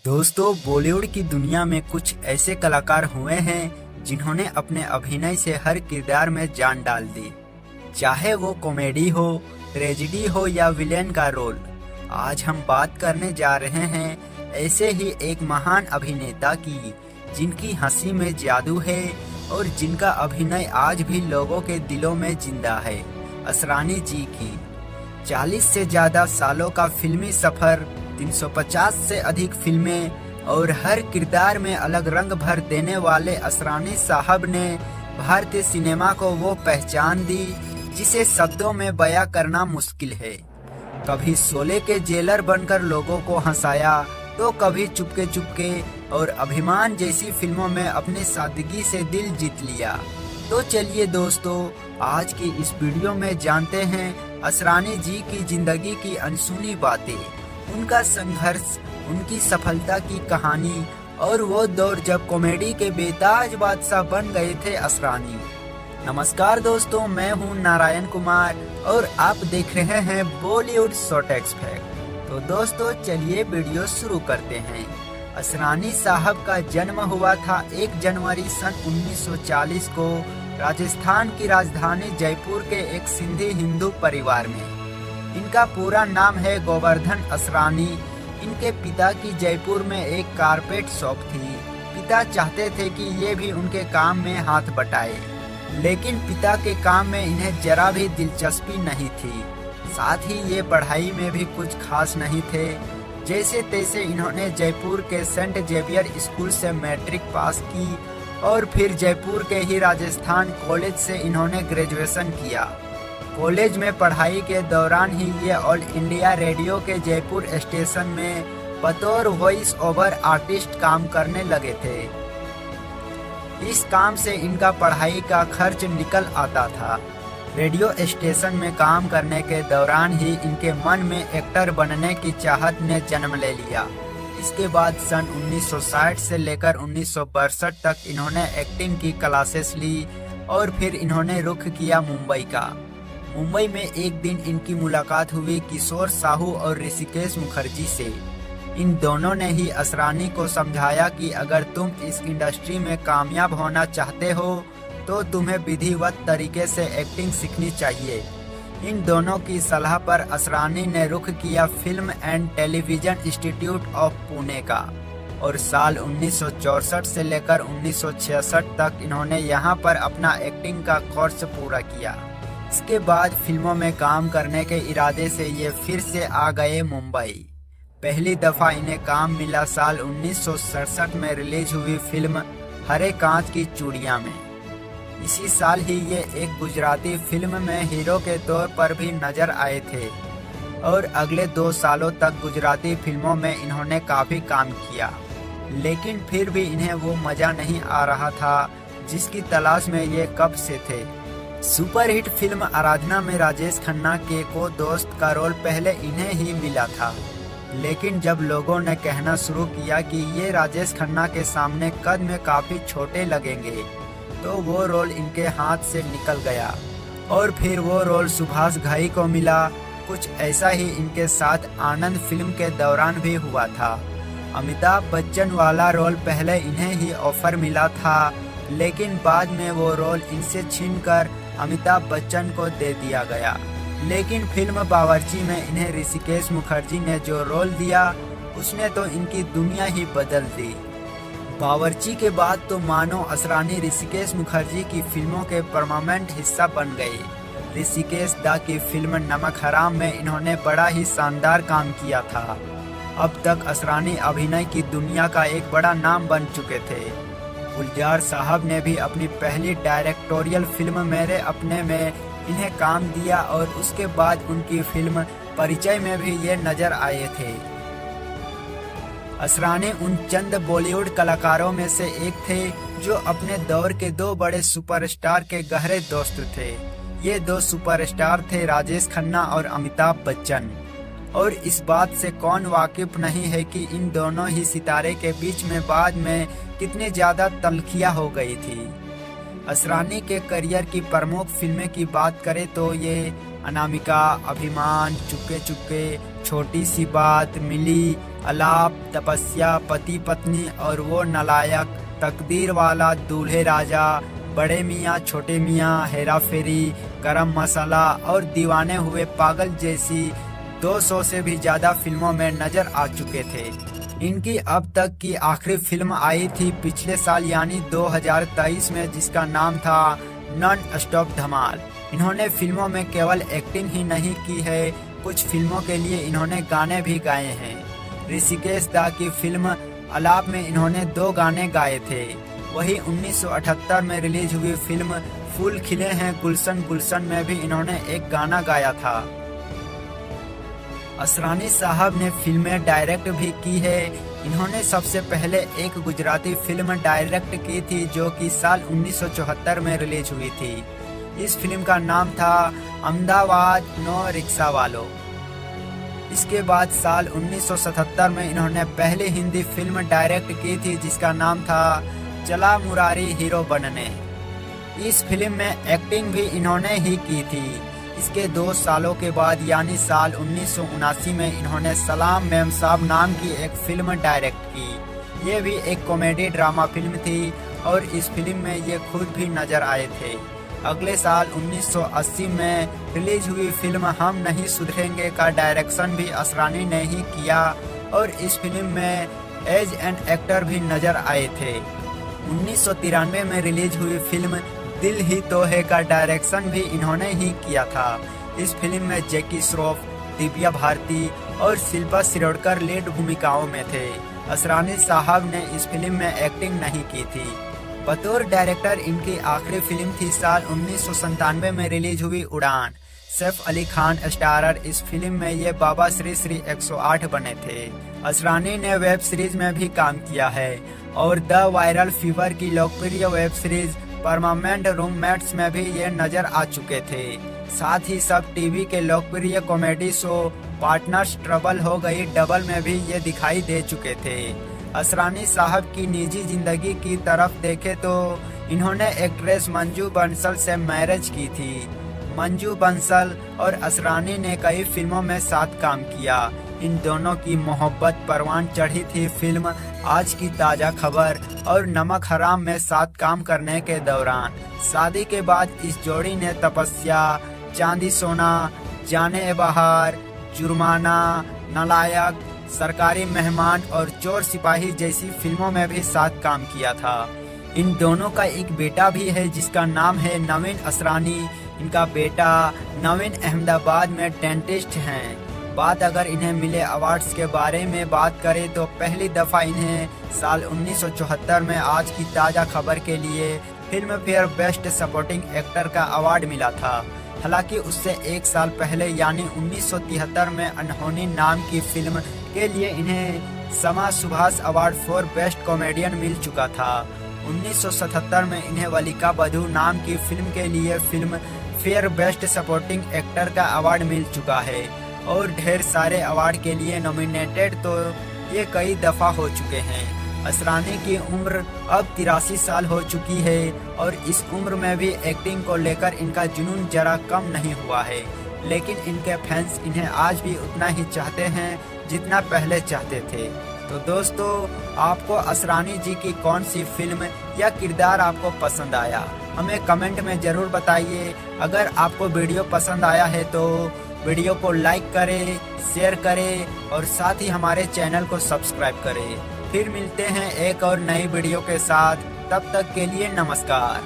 दोस्तों, बॉलीवुड की दुनिया में कुछ ऐसे कलाकार हुए हैं जिन्होंने अपने अभिनय से हर किरदार में जान डाल दी। चाहे वो कॉमेडी हो, ट्रेजेडी हो या विलेन का रोल। आज हम बात करने जा रहे हैं ऐसे ही एक महान अभिनेता की, जिनकी हंसी में जादू है और जिनका अभिनय आज भी लोगों के दिलों में जिंदा है। असरानी जी की 40 से ज्यादा सालों का फिल्मी सफर, 350 से अधिक फिल्में और हर किरदार में अलग रंग भर देने वाले असरानी साहब ने भारतीय सिनेमा को वो पहचान दी जिसे शब्दों में बयां करना मुश्किल है। कभी शोले के जेलर बनकर लोगों को हंसाया, तो कभी चुपके चुपके और अभिमान जैसी फिल्मों में अपनी सादगी से दिल जीत लिया। तो चलिए दोस्तों, आज की इस वीडियो में जानते हैं असरानी जी की जिंदगी की अनसुनी बातें, उनका संघर्ष, उनकी सफलता की कहानी और वो दौर जब कॉमेडी के बेताज बादशाह बन गए थे असरानी। नमस्कार दोस्तों, मैं हूं नारायण कुमार और आप देख रहे हैं बॉलीवुड शॉर्ट एक्सपेक्ट। तो दोस्तों चलिए वीडियो शुरू करते हैं। असरानी साहब का जन्म हुआ था 1 जनवरी सन 1940 को राजस्थान की राजधानी जयपुर के एक सिंधी हिंदू परिवार में। इनका पूरा नाम है गोवर्धन असरानी। इनके पिता की जयपुर में एक कारपेट शॉप थी। पिता चाहते थे कि ये भी उनके काम में हाथ बटाए, लेकिन पिता के काम में इन्हें जरा भी दिलचस्पी नहीं थी। साथ ही ये पढ़ाई में भी कुछ खास नहीं थे। जैसे तैसे इन्होंने जयपुर के सेंट जेवियर स्कूल से मैट्रिक पास की और फिर जयपुर के ही राजस्थान कॉलेज से इन्होंने ग्रेजुएशन किया। कॉलेज में पढ़ाई के दौरान ही ये ऑल इंडिया रेडियो के जयपुर स्टेशन में बतौर वॉइस ओवर आर्टिस्ट काम करने लगे थे। इस काम से इनका पढ़ाई का खर्च निकल आता था। रेडियो स्टेशन में काम करने के दौरान ही इनके मन में एक्टर बनने की चाहत ने जन्म ले लिया। इसके बाद सन 1960 से लेकर 1962 तक इन्होंने एक्टिंग की क्लासेस ली और फिर इन्होंने रुख किया मुंबई का। मुंबई में एक दिन इनकी मुलाकात हुई किशोर साहू और ऋषिकेश मुखर्जी से। इन दोनों ने ही असरानी को समझाया कि अगर तुम इस इंडस्ट्री में कामयाब होना चाहते हो तो तुम्हें विधिवत तरीके से एक्टिंग सीखनी चाहिए। इन दोनों की सलाह पर असरानी ने रुख किया film and television institute of Pune का और साल 1964 से लेकर 1966 तक इन्होंने यहां पर अपना एक्टिंग का कोर्स पूरा किया। इसके बाद फिल्मों में काम करने के इरादे से ये फिर से आ गए मुंबई। पहली दफा इन्हें काम मिला साल 1967 में रिलीज हुई फिल्म हरे कांच की चूड़ियां में। इसी साल ही ये एक गुजराती फिल्म में हीरो के तौर पर भी नजर आए थे और अगले 2 सालों तक गुजराती फिल्मों में इन्होंने काफी काम किया, लेकिन फिर भी इन्हें वो मजा नहीं आ रहा था जिसकी तलाश में ये कब से थे। सुपरहिट फिल्म आराधना में राजेश खन्ना के को दोस्त का रोल पहले इन्हें ही मिला था, लेकिन जब लोगों ने कहना शुरू किया कि ये राजेश खन्ना के सामने कद में काफी छोटे लगेंगे, तो वो रोल इनके हाथ से निकल गया और फिर वो रोल सुभाष घई को मिला। कुछ ऐसा ही इनके साथ आनंद फिल्म के दौरान भी हुआ था। अमिताभ बच्चन वाला रोल पहले इन्हें ही ऑफर मिला था, लेकिन बाद में वो रोल इनसे छीनकर अमिताभ बच्चन को दे दिया गया। लेकिन फिल्म बावर्ची में इन्हें ऋषिकेश मुखर्जी ने जो रोल दिया उसने तो इनकी दुनिया ही बदल दी। बावर्ची के बाद तो मानो असरानी ऋषिकेश मुखर्जी की फिल्मों के परमानेंट हिस्सा बन गए। ऋषिकेश दा की फिल्म नमक हराम में इन्होंने बड़ा ही शानदार काम किया था। अब तक असरानी अभिनय की दुनिया का एक बड़ा नाम बन चुके थे। गुलजार साहब ने भी अपनी पहली डायरेक्टोरियल फिल्म मेरे अपने में इन्हें काम दिया और उसके बाद उनकी फिल्म परिचय में भी ये नजर आए थे। असरानी उन चंद बॉलीवुड कलाकारों में से एक थे जो अपने दौर के 2 बड़े सुपरस्टार के गहरे दोस्त थे। ये 2 सुपरस्टार थे राजेश खन्ना और अमिताभ बच्चन। और इस बात से कौन वाकिफ नहीं है कि इन दोनों ही सितारे के बीच में बाद में कितनी ज्यादा तल्खियां हो गई थी। असरानी के करियर की प्रमुख फिल्में की बात करें तो ये अनामिका, अभिमान, चुपके चुपके, छोटी सी बात, मिली, अलाप, तपस्या, पति पत्नी और वो नालायक, तकदीर वाला, दूल्हे राजा, बड़े मियाँ छोटे मियाँ, हेरा फेरी, गरम मसाला और दीवाने हुए पागल जैसी 200 से भी ज्यादा फिल्मों में नजर आ चुके थे। इनकी अब तक की आखिरी फिल्म आई थी पिछले साल यानी 2023 में, जिसका नाम था नॉन स्टॉप धमाल। इन्होंने फिल्मों में केवल एक्टिंग ही नहीं की है, कुछ फिल्मों के लिए इन्होंने गाने भी गाए हैं। ऋषिकेश दा की फिल्म अलाप में इन्होंने 2 गाने गाए थे। वही 1978 में रिलीज हुई फिल्म फूल खिले हैं गुलशन गुलशन में भी इन्होंने एक गाना गाया था। असरानी साहब ने फिल्में डायरेक्ट भी की है। इन्होंने सबसे पहले एक गुजराती फिल्म डायरेक्ट की थी जो कि साल 1974 में रिलीज हुई थी। इस फिल्म का नाम था अहमदाबाद नो रिक्शा वालों। इसके बाद साल 1977 में इन्होंने पहली हिंदी फिल्म डायरेक्ट की थी जिसका नाम था चला मुरारी हीरो बनने। इस फिल्म में एक्टिंग भी इन्होंने ही की थी। इसके 2 सालों के बाद यानी साल 1979 में इन्होंने सलाम मेम साहब नाम की एक फिल्म डायरेक्ट की। ये भी एक कॉमेडी ड्रामा फिल्म थी और इस फिल्म में ये खुद भी नजर आए थे। अगले साल 1980 में रिलीज हुई फिल्म हम नहीं सुधरेंगे का डायरेक्शन भी असरानी ने ही किया और इस फिल्म में एज एन एक्टर भी नजर आए थे। 1993 में रिलीज हुई फिल्म दिल ही तो है का डायरेक्शन भी इन्होंने ही किया था। इस फिल्म में जैकी श्रॉफ, दिव्या भारती और शिल्पा शिरोडकर लीड भूमिकाओं में थे। असरानी साहब ने इस फिल्म में एक्टिंग नहीं की थी। बतौर डायरेक्टर इनकी आखिरी फिल्म थी साल 1997 में रिलीज हुई उड़ान। सैफ अली खान स्टारर इस फिल्म में ये बाबा श्री 108 बने थे। असरानी ने वेब सीरीज में भी काम किया है और द वायरल फीवर की लोकप्रिय वेब सीरीज परमानेंट रूममेट्स में भी ये नजर आ चुके थे। साथ ही सब टीवी के लोकप्रिय कॉमेडी शो पार्टनर्स ट्रबल हो गई डबल में भी ये दिखाई दे चुके थे। असरानी साहब की निजी जिंदगी की तरफ देखे तो इन्होंने एक्ट्रेस मंजू बंसल से मैरिज की थी। मंजू बंसल और असरानी ने कई फिल्मों में साथ काम किया। इन दोनों की मोहब्बत परवान चढ़ी थी फिल्म आज की ताजा खबर और नमक हराम में साथ काम करने के दौरान। शादी के बाद इस जोड़ी ने तपस्या, चांदी सोना, जाने बहार, जुर्माना, नालायक, सरकारी मेहमान और चोर सिपाही जैसी फिल्मों में भी साथ काम किया था। इन दोनों का एक बेटा भी है जिसका नाम है नवीन असरानी। इनका बेटा नवीन अहमदाबाद में डेंटिस्ट हैं। बात अगर इन्हें मिले अवार्ड्स के बारे में बात करें तो पहली दफ़ा इन्हें साल 1974 में आज की ताज़ा खबर के लिए film fair best supporting actor का अवार्ड मिला था। हालांकि उससे 1 साल पहले यानी 1973 में अनहोनी नाम की फिल्म के लिए इन्हें समा Subhash award for best comedian मिल चुका था। 1977 में इन्हें वलिका बधू नाम की फिल्म के लिए film fair best supporting actor का अवार्ड मिल चुका है और ढेर सारे अवार्ड के लिए नॉमिनेटेड तो ये कई दफ़ा हो चुके हैं। असरानी की उम्र अब 83 साल हो चुकी है और इस उम्र में भी एक्टिंग को लेकर इनका जुनून जरा कम नहीं हुआ है, लेकिन इनके फैंस इन्हें आज भी उतना ही चाहते हैं जितना पहले चाहते थे। तो दोस्तों, आपको असरानी जी की कौन सी फिल्म या किरदार आपको पसंद आया, हमें कमेंट में ज़रूर बताइए। अगर आपको वीडियो पसंद आया है तो वीडियो को लाइक करें, शेयर करें और साथ ही हमारे चैनल को सब्सक्राइब करें। फिर मिलते हैं एक और नई वीडियो के साथ, तब तक के लिए नमस्कार।